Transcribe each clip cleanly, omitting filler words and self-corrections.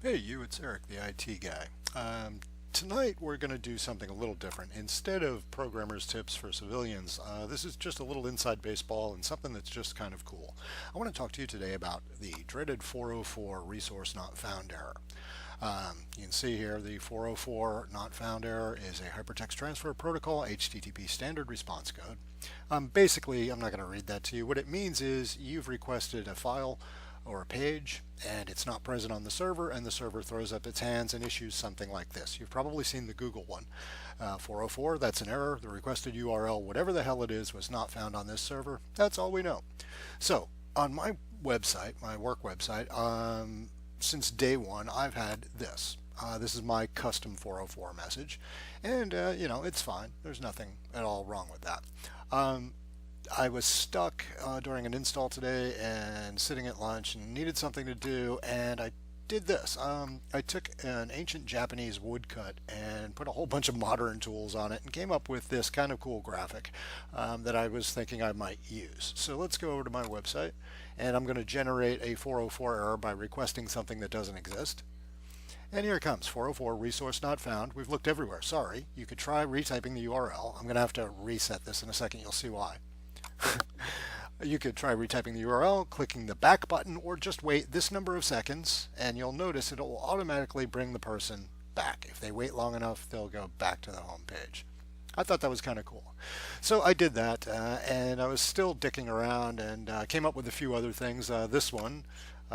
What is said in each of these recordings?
Hey you, it's Eric, the IT guy. Tonight we're going to do something a little different. Instead of programmers tips for civilians, this is just a little inside baseball and something that's just kind of cool. I want to talk to you today about the dreaded 404 resource not found error. You can see here the 404 not found error is a hypertext transfer protocol HTTP standard response code. Basically, I'm not going to read that to you. What it means is you've requested a file or a page and it's not present on the server, and the server throws up its hands and issues something like this. You've probably seen the Google one. 404, that's an error. The requested URL, whatever the hell it is, was not found on this server. That's all we know. So on my website, my work website, since day one, I've had this. This is my custom 404 message, and it's fine. There's nothing at all wrong with that. I was stuck during an install today and sitting at lunch and needed something to do, and I did this. I took an ancient Japanese woodcut and put a whole bunch of modern tools on it and came up with this kind of cool graphic that I was thinking I might use. So let's go over to my website, and I'm going to generate a 404 error by requesting something that doesn't exist. And here it comes, 404 resource not found. We've looked everywhere, sorry. You could try retyping the URL. I'm going to have to reset this in a second, you'll see why. You could try retyping the URL, clicking the back button, or just wait this number of seconds, and you'll notice it will automatically bring the person back. If they wait long enough, they'll go back to the home page. I thought that was kind of cool. So I did that, and I was still dicking around and came up with a few other things. This one,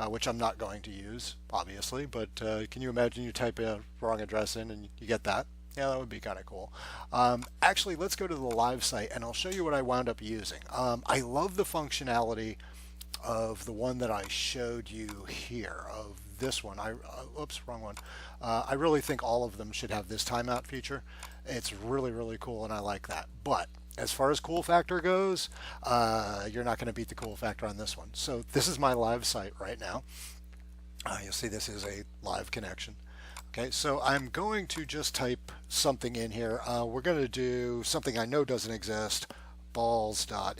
which I'm not going to use, obviously, but can you imagine you type a wrong address in and you get that? Yeah, that would be kind of cool. Actually, let's go to the live site and I'll show you what I wound up using. I love the functionality of the one that I showed you here, of this one. Oops, wrong one. I really think all of them should have this timeout feature. It's really, really cool and I like that. But as far as cool factor goes, you're not going to beat the cool factor on this one. So this is my live site right now. You'll see this is a live connection. Okay, so I'm going to just type something in here. We're going to do something I know doesn't exist, balls.html.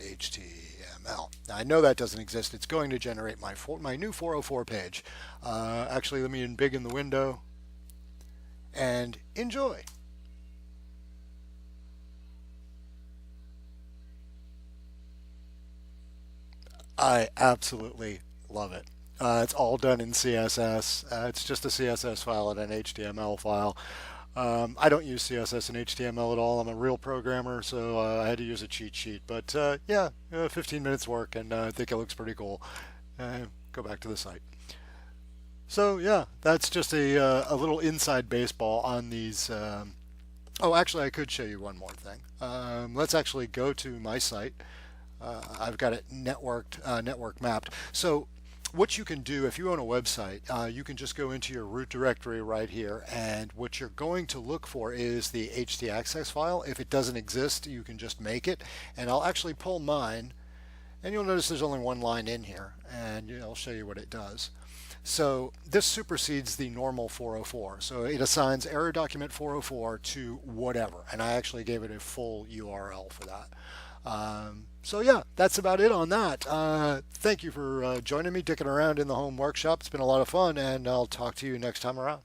Now I know that doesn't exist. It's going to generate my new 404 page. Actually, let me embiggen the window and enjoy. I absolutely love it. It's all done in CSS. It's just a CSS file and an HTML file. I don't use CSS and HTML at all. I'm a real programmer, so I had to use a cheat sheet. But yeah, 15 minutes work, and I think it looks pretty cool. Go back to the site. So yeah, that's just a little inside baseball on these. Oh, actually, I could show you one more thing. Let's actually go to my site. I've got it network mapped. So what you can do if you own a website, you can just go into your root directory right here, and what you're going to look for is the htaccess file. If it doesn't exist, you can just make it, and I'll actually pull mine, and you'll notice there's only one line in here, and I'll show you what it does. So this supersedes the normal 404. So it assigns error document 404 to whatever, and I actually gave it a full URL for that. So yeah, that's about it on that. Thank you for joining me, dicking around in the home workshop. It's been a lot of fun, and I'll talk to you next time around.